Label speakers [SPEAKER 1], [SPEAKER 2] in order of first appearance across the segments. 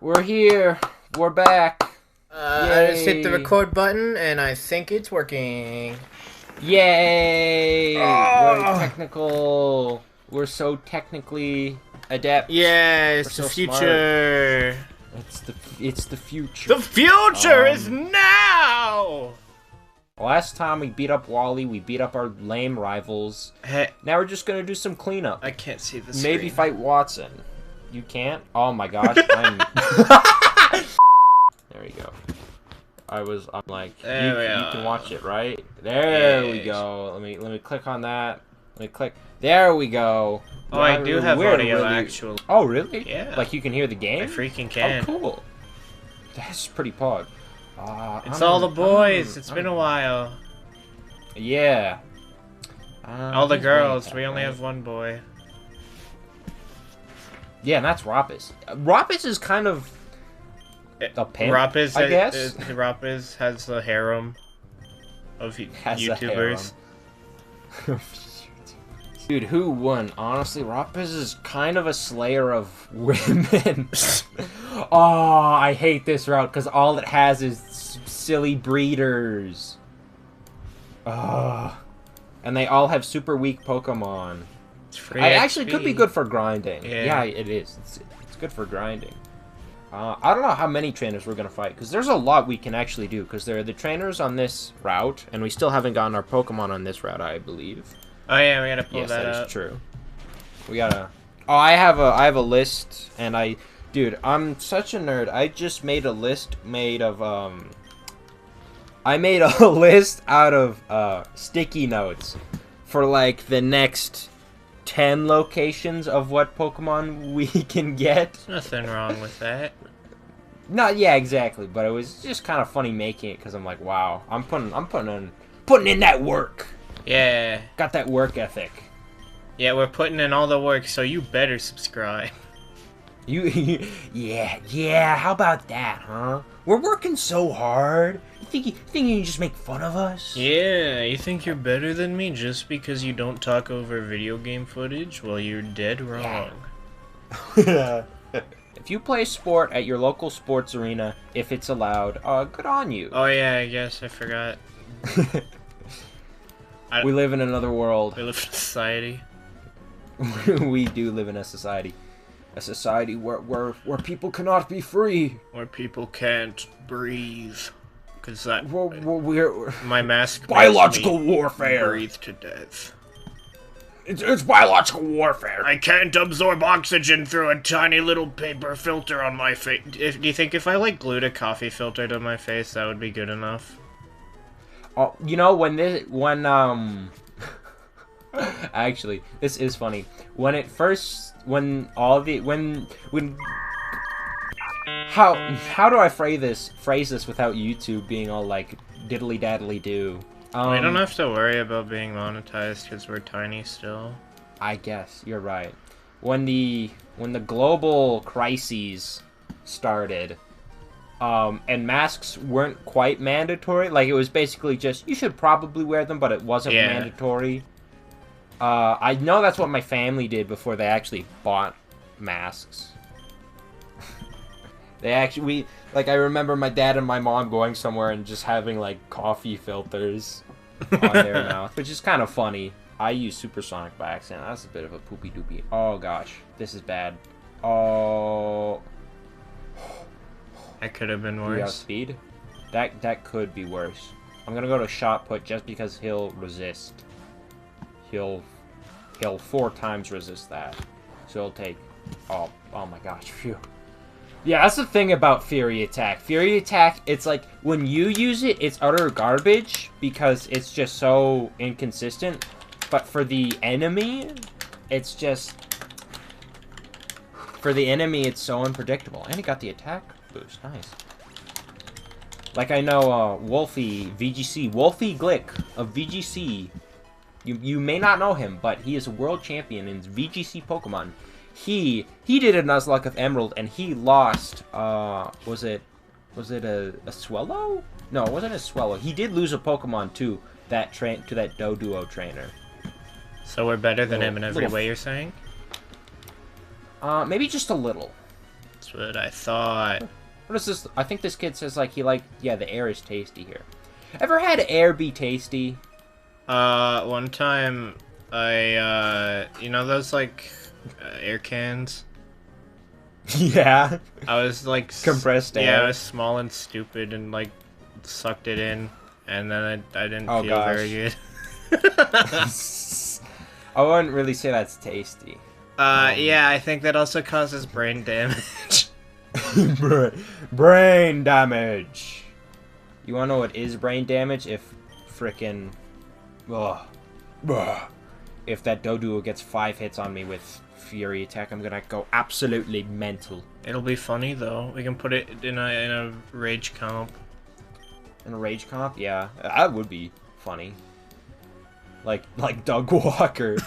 [SPEAKER 1] We're here. We're back.
[SPEAKER 2] I just hit the record button, and I think it's working.
[SPEAKER 1] Yay!
[SPEAKER 2] Oh!
[SPEAKER 1] We're technical. We're so technically adept.
[SPEAKER 2] Yeah, it's
[SPEAKER 1] We're
[SPEAKER 2] the
[SPEAKER 1] so
[SPEAKER 2] future.
[SPEAKER 1] It's the future.
[SPEAKER 2] The future is now!
[SPEAKER 1] Last time we beat up Wally, we beat up our lame rivals.
[SPEAKER 2] Hey,
[SPEAKER 1] now we're just gonna do some cleanup.
[SPEAKER 2] I can't see the
[SPEAKER 1] Maybe
[SPEAKER 2] screen.
[SPEAKER 1] fight Watson. You can't? Oh my gosh, I'm... There we go. I'm like, you can watch it, right? There we go. Let me click on that. Let me click. There we go.
[SPEAKER 2] Oh, I do have audio, actually.
[SPEAKER 1] Oh, really?
[SPEAKER 2] Yeah.
[SPEAKER 1] Like you can hear the game?
[SPEAKER 2] I freaking can.
[SPEAKER 1] Oh, cool. That's pretty pog.
[SPEAKER 2] It's all the boys. It's been a while.
[SPEAKER 1] Yeah.
[SPEAKER 2] All the girls. We only have one boy.
[SPEAKER 1] Yeah, and that's ROPPIZ. ROPPIZ is kind of a pimp,
[SPEAKER 2] ROPPIZ,
[SPEAKER 1] I guess.
[SPEAKER 2] ROPPIZ has a harem of YouTubers.
[SPEAKER 1] Dude, who won? Honestly, ROPPIZ is kind of a slayer of women. Oh, I hate this route because all it has is silly breeders. And they all have super weak Pokemon. It actually could be good for grinding. Yeah, it is. It's good for grinding. I don't know how many trainers we're going to fight, because there's a lot we can actually do, because there are the trainers on this route, and we still haven't gotten our Pokemon on this route, I believe.
[SPEAKER 2] Oh yeah, we gotta pull that up.
[SPEAKER 1] Yes, that is true. We gotta... Oh, I have a list, and Dude, I'm such a nerd. I just made a list made of, I made a list out of, sticky notes for, like, the next 10 locations of what Pokemon we can get.
[SPEAKER 2] Nothing wrong with that.
[SPEAKER 1] Yeah, exactly. But it was just kind of funny making it because I'm like, wow, I'm putting in that work.
[SPEAKER 2] Yeah.
[SPEAKER 1] Got that work ethic.
[SPEAKER 2] Yeah, we're putting in all the work, so you better subscribe.
[SPEAKER 1] Yeah. How about that, huh? We're working so hard. You think you can just make fun of us?
[SPEAKER 2] Yeah, you think you're better than me just because you don't talk over video game footage? Well, you're dead wrong.
[SPEAKER 1] Yeah. If you play sport at your local sports arena, if it's allowed, good on you.
[SPEAKER 2] Oh yeah, I guess I forgot.
[SPEAKER 1] We live in another world.
[SPEAKER 2] We live in a society.
[SPEAKER 1] We do live in a society. A society where people cannot be free.
[SPEAKER 2] Where people can't breathe. Because that...
[SPEAKER 1] we're
[SPEAKER 2] my mask
[SPEAKER 1] biological warfare.
[SPEAKER 2] Breathe to death.
[SPEAKER 1] It's biological warfare.
[SPEAKER 2] I can't absorb oxygen through a tiny little paper filter on my face. Do you think if I, like, glued a coffee filter to my face, that would be good enough?
[SPEAKER 1] Oh, you know, actually, this is funny. How do I phrase this without YouTube being all like diddly daddly do?
[SPEAKER 2] We don't have to worry about being monetized because we're tiny still.
[SPEAKER 1] I guess you're right. When the global crises started, and masks weren't quite mandatory, like it was basically just you should probably wear them, but it wasn't mandatory. I know that's what my family did before they actually bought masks. I remember my dad and my mom going somewhere and just having, like, coffee filters on their mouth, which is kind of funny. I used supersonic by accident. That's a bit of a poopy doopy. Oh, gosh. This is bad. Oh.
[SPEAKER 2] That could have been worse.
[SPEAKER 1] We got speed? That could be worse. I'm gonna go to shot put just because he'll resist. He'll 4 times resist that. So he'll take... Oh my gosh, phew. Yeah, that's the thing about Fury Attack. Fury Attack, it's like, when you use it, it's utter garbage, because it's just so inconsistent. But for the enemy, it's just... For the enemy, it's so unpredictable. And it got the attack boost, nice. Like, I know, Wolfie Glick of VGC. You may not know him, but he is a world champion in VGC Pokemon. He did a Nuzlocke of Emerald, and he lost, was it a Swellow? No, it wasn't a Swellow. He did lose a Pokemon to that Doduo trainer.
[SPEAKER 2] So we're better than him in every way, you're saying?
[SPEAKER 1] Maybe just a little.
[SPEAKER 2] That's what I thought.
[SPEAKER 1] What is this? I think this kid says, like, yeah, the air is tasty here. Ever had air be tasty?
[SPEAKER 2] One time, you know those, like, air cans?
[SPEAKER 1] Yeah.
[SPEAKER 2] I was, like...
[SPEAKER 1] Compressed air.
[SPEAKER 2] Yeah, I was small and stupid and, like, sucked it in, and then I didn't feel very good.
[SPEAKER 1] I wouldn't really say that's tasty.
[SPEAKER 2] Yeah, I think that also causes brain damage.
[SPEAKER 1] Brain damage. You wanna know what is brain damage? If frickin'... if that Doduo gets 5 hits on me with Fury Attack, I'm gonna go absolutely mental.
[SPEAKER 2] It'll be funny, though. We can put it in a rage comp.
[SPEAKER 1] In a rage comp? Yeah, that would be funny. Like Doug Walker.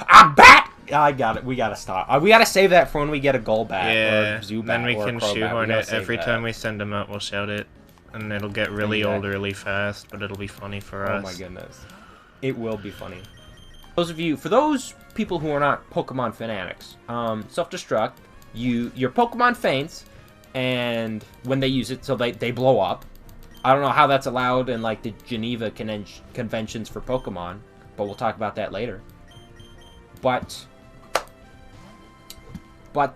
[SPEAKER 1] I'm back! I got it. We gotta stop. We gotta save that for when we get a Golbat or Zubat.
[SPEAKER 2] Then we
[SPEAKER 1] or
[SPEAKER 2] can shoehorn it. Every time we send him out, we'll shout it. And it'll get really old really fast, but it'll be funny for us.
[SPEAKER 1] Oh my goodness. It will be funny. For those people who are not Pokemon fanatics, self-destruct, your Pokemon faints, and when they use it, so they blow up. I don't know how that's allowed in, like, the Geneva conventions for Pokemon, but we'll talk about that later. But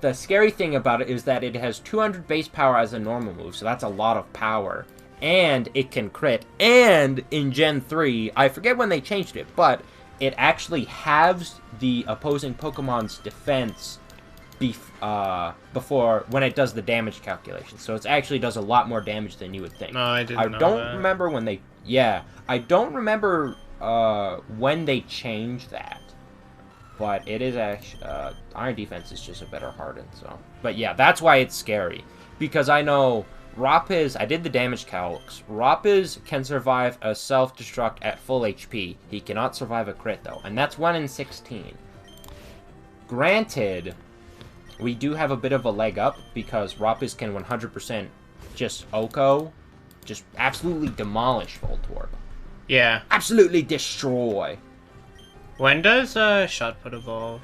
[SPEAKER 1] the scary thing about it is that it has 200 base power as a normal move, so that's a lot of power. And it can crit. And in Gen 3, I forget when they changed it, but it actually halves the opposing Pokemon's defense before when it does the damage calculation. So it actually does a lot more damage than you would think.
[SPEAKER 2] No, I didn't know
[SPEAKER 1] don't
[SPEAKER 2] that.
[SPEAKER 1] remember when they... Yeah, I don't remember when they changed that. But it is actually... Iron Defense is just a better Harden, so... But yeah, that's why it's scary. Because I know ROPPIZ... I did the damage calcs. ROPPIZ can survive a self-destruct at full HP. He cannot survive a crit, though. And that's 1 in 16. Granted, we do have a bit of a leg up, because ROPPIZ can 100% just OHKO. Just absolutely demolish Voltorb.
[SPEAKER 2] Yeah.
[SPEAKER 1] Absolutely destroy.
[SPEAKER 2] When does Shot Put evolve?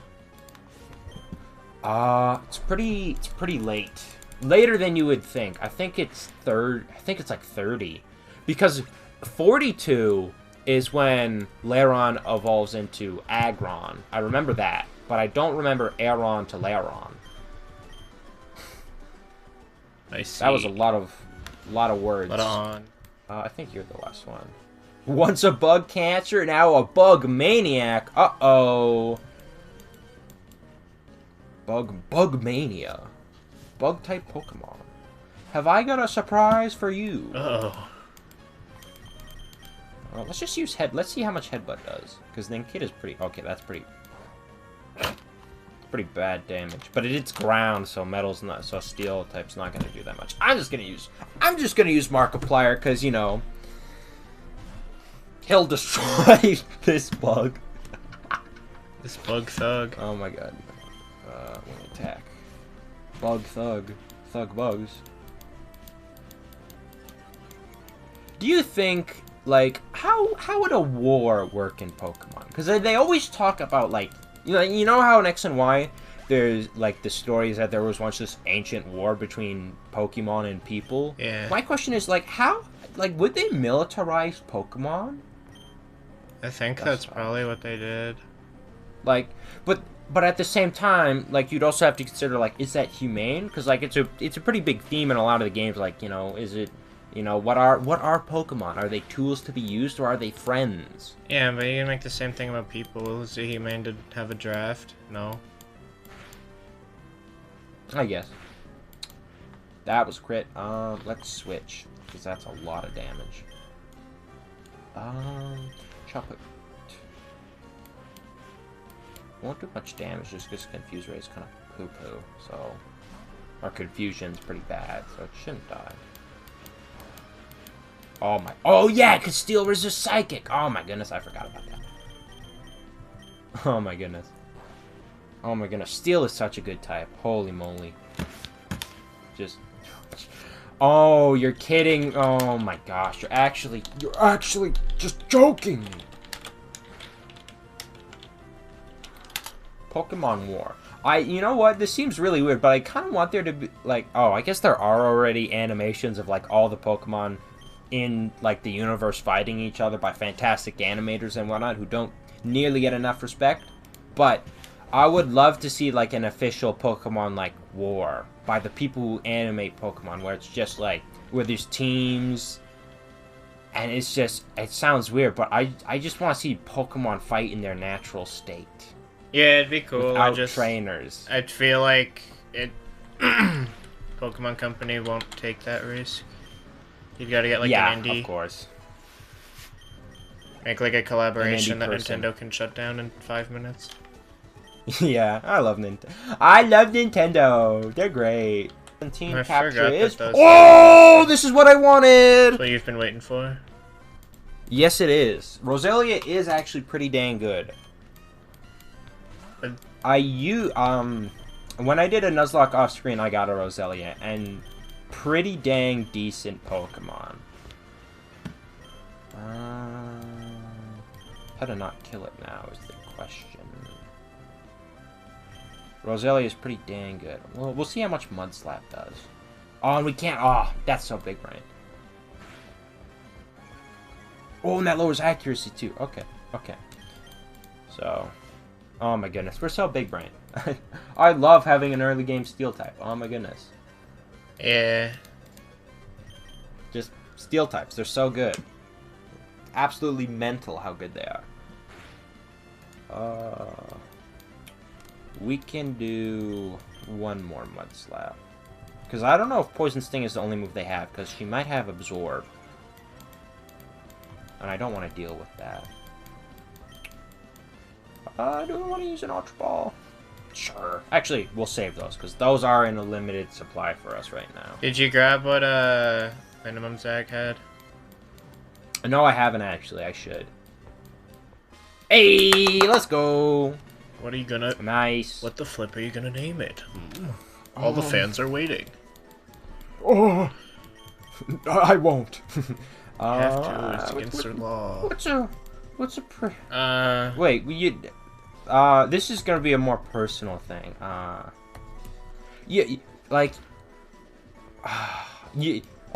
[SPEAKER 1] It's pretty late. Later than you would think. I think it's like 30. Because 42 is when Lairon evolves into Aggron. I remember that, but I don't remember Aeron to Lairon.
[SPEAKER 2] I see.
[SPEAKER 1] That was a lot of words.
[SPEAKER 2] But on.
[SPEAKER 1] I think you're the last one. Once a bug catcher, now a bug maniac. Uh-oh. Bug mania. Bug type Pokemon. Have I got a surprise for you?
[SPEAKER 2] Uh-oh.
[SPEAKER 1] Let's just use let's see how much Headbutt does. Because then Kid is pretty... Okay, that's pretty bad damage. But it's ground, so metal's not... So steel type's not going to do that much. I'm just going to use Markiplier, because, you know... He'll destroy this bug.
[SPEAKER 2] This bug thug.
[SPEAKER 1] Oh my god. When attack. Bug thug. Thug bugs. Do you think, like, how would a war work in Pokemon? Because they always talk about, like, you know how in X and Y, there's, like, the stories that there was once this ancient war between Pokemon and people?
[SPEAKER 2] Yeah.
[SPEAKER 1] My question is, like, would they militarize Pokemon?
[SPEAKER 2] I think that's probably what they did.
[SPEAKER 1] Like, but at the same time, like, you'd also have to consider, like, is that humane? Because, like, it's a pretty big theme in a lot of the games. Like, you know, is it, you know, what are Pokemon? Are they tools to be used, or are they friends?
[SPEAKER 2] Yeah, but you can make the same thing about people. Is it humane to have a draft? No.
[SPEAKER 1] I guess. That was crit. Let's switch, because that's a lot of damage. Chocolate. Won't do much damage just because Confuse Ray is kind of poo-poo, so... Our Confusion's pretty bad, so it shouldn't die. Oh my... Oh yeah, because Steel resists Psychic! Oh my goodness, I forgot about that. Oh my goodness. Oh my goodness, Steel is such a good type. Holy moly. Just... Oh, you're kidding. Oh my gosh, you're actually just joking. Pokemon War. You know what? This seems really weird, but I kind of want there to be, like, oh, I guess there are already animations of, like, all the Pokemon in, like, the universe fighting each other by fantastic animators and whatnot who don't nearly get enough respect. But I would love to see, like, an official Pokemon, like, war by the people who animate Pokemon, where it's just, like, where there's teams, and it's just, it sounds weird, but I just want to see Pokemon fight in their natural state.
[SPEAKER 2] Yeah, it'd be cool.
[SPEAKER 1] Without trainers.
[SPEAKER 2] I'd feel like it. Pokemon Company won't take that risk. You gotta get like an indie.
[SPEAKER 1] Yeah, of course.
[SPEAKER 2] Make like a collaboration that Nintendo can shut down in 5 minutes.
[SPEAKER 1] Yeah, I love Nintendo. I love Nintendo. They're great. 17 capture is. Oh, this is what I wanted.
[SPEAKER 2] That's what you've been waiting for.
[SPEAKER 1] Yes, it is. Roselia is actually pretty dang good. When I did a Nuzlocke off screen, I got a Roselia, and pretty dang decent Pokemon. How to not kill it now is the question. Roselia is pretty dang good. Well, we'll see how much Mudslap does. Oh, and we can't. Oh, that's so big brain. Oh, and that lowers accuracy too. Okay, okay. So, oh my goodness, we're so big brain. I love having an early game steel type. Oh my goodness.
[SPEAKER 2] Yeah.
[SPEAKER 1] Just steel types. They're so good. Absolutely mental how good they are. We can do one more Mudslap. Because I don't know if Poison Sting is the only move they have, because she might have Absorb. And I don't want to deal with that. Do I want to use an Ultra Ball? Sure. Actually, we'll save those, because those are in a limited supply for us right now.
[SPEAKER 2] Did you grab what Minimum Zag had?
[SPEAKER 1] No, I haven't actually. I should. Hey, let's go.
[SPEAKER 2] What are you gonna...
[SPEAKER 1] Nice.
[SPEAKER 2] What the flip are you gonna name it? All the fans are waiting.
[SPEAKER 1] Oh, I won't.
[SPEAKER 2] Have to. It's against their law.
[SPEAKER 1] What's a
[SPEAKER 2] Wait,
[SPEAKER 1] this is gonna be a more personal thing. Yeah, like,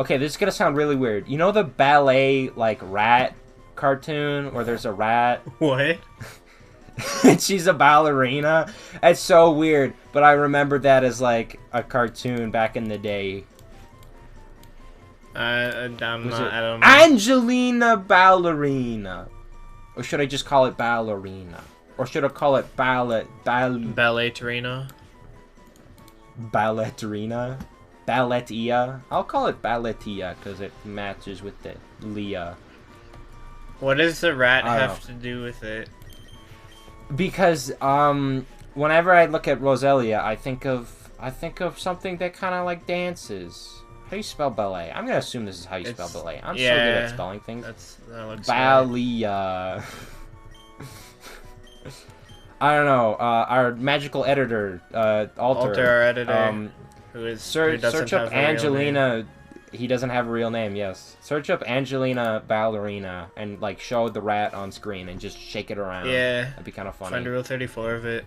[SPEAKER 1] okay, this is gonna sound really weird. You know the ballet, like, rat cartoon where there's a rat?
[SPEAKER 2] What?
[SPEAKER 1] And she's a ballerina? It's so weird, but I remember that as, like, a cartoon back in the day.
[SPEAKER 2] I don't know.
[SPEAKER 1] Angelina Ballerina. Or should I just call it ballerina? Or should I call it
[SPEAKER 2] balleterina?
[SPEAKER 1] Balleterina? Balletia? I'll call it Balletia because it matches with the Leah.
[SPEAKER 2] What does the rat have to do with it?
[SPEAKER 1] Because whenever I look at Roselia, I think of something that kind of like dances. How do you spell ballet? I'm gonna assume this is how you spell ballet. I'm so good at spelling things.
[SPEAKER 2] That looks
[SPEAKER 1] Balia. I don't know. Our magical editor, Alter,
[SPEAKER 2] our editor, who
[SPEAKER 1] search up Angelina. He doesn't have a real name. Yes, search up Angelina Ballerina and like show the rat on screen and just shake it around.
[SPEAKER 2] Yeah,
[SPEAKER 1] that'd be kind of funny.
[SPEAKER 2] Find Rule 34 of it.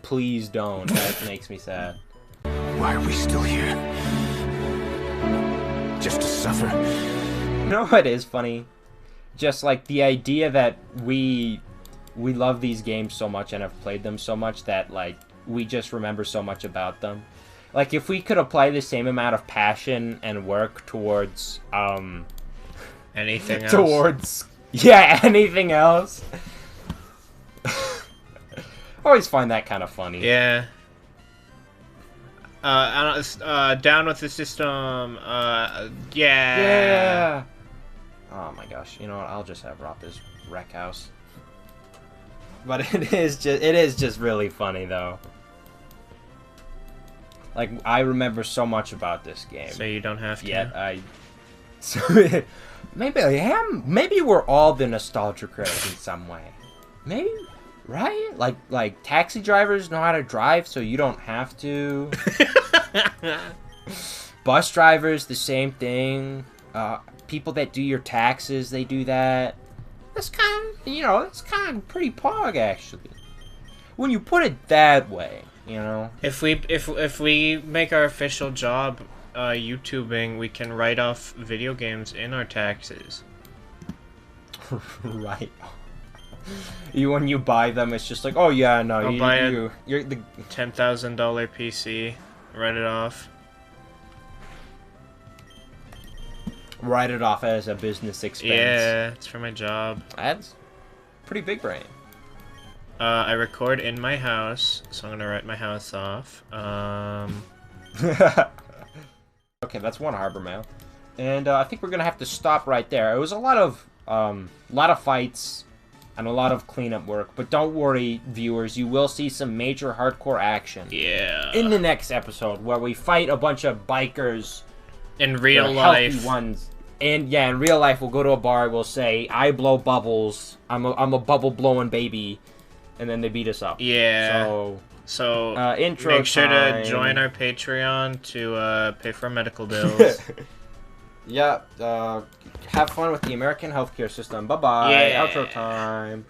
[SPEAKER 1] Please don't. That makes me sad.
[SPEAKER 3] Why are we still here? Just to suffer?
[SPEAKER 1] You know what is funny? Just like the idea that we love these games so much and have played them so much that like we just remember so much about them. Like if we could apply the same amount of passion and work towards
[SPEAKER 2] anything else.
[SPEAKER 1] Towards anything else. I always find that kind of funny.
[SPEAKER 2] Yeah. Down with the system.
[SPEAKER 1] Yeah. Oh my gosh. You know what? I'll just have ROPPIZ wreck house. But it is just really funny though. Like I remember so much about this game.
[SPEAKER 2] So you don't have to.
[SPEAKER 1] Yet so maybe I am. Maybe we're all the nostalgia critics in some way. Maybe. Right? Like taxi drivers know how to drive, so you don't have to. Bus drivers, the same thing. People that do your taxes, they do that. That's kind of, it's kind of pretty pog, actually. when you put it that way, you know.
[SPEAKER 2] If we make our official job YouTubing, we can write off video games in our taxes.
[SPEAKER 1] Right. When you buy them, it's just like, oh yeah, no, you're the
[SPEAKER 2] $10,000 PC. Write it off.
[SPEAKER 1] Write it off as a business expense.
[SPEAKER 2] Yeah, it's for my job.
[SPEAKER 1] That's pretty big brain.
[SPEAKER 2] I record in my house, so I'm gonna write my house off.
[SPEAKER 1] Okay, that's one harbor mail, and I think we're gonna have to stop right there. It was a lot of fights and a lot of cleanup work, but don't worry, viewers, you will see some major hardcore action.
[SPEAKER 2] Yeah.
[SPEAKER 1] In the next episode, where we fight a bunch of bikers.
[SPEAKER 2] In real life.
[SPEAKER 1] Healthy ones. And yeah, in real life, we'll go to a bar, we'll say, I blow bubbles, I'm a bubble-blowing baby, and then they beat us up.
[SPEAKER 2] Yeah. So
[SPEAKER 1] intro
[SPEAKER 2] make sure
[SPEAKER 1] time.
[SPEAKER 2] to join our Patreon to pay for our medical bills.
[SPEAKER 1] Yeah, have fun with the American healthcare system. Bye-bye.
[SPEAKER 2] Yeah.
[SPEAKER 1] Outro time.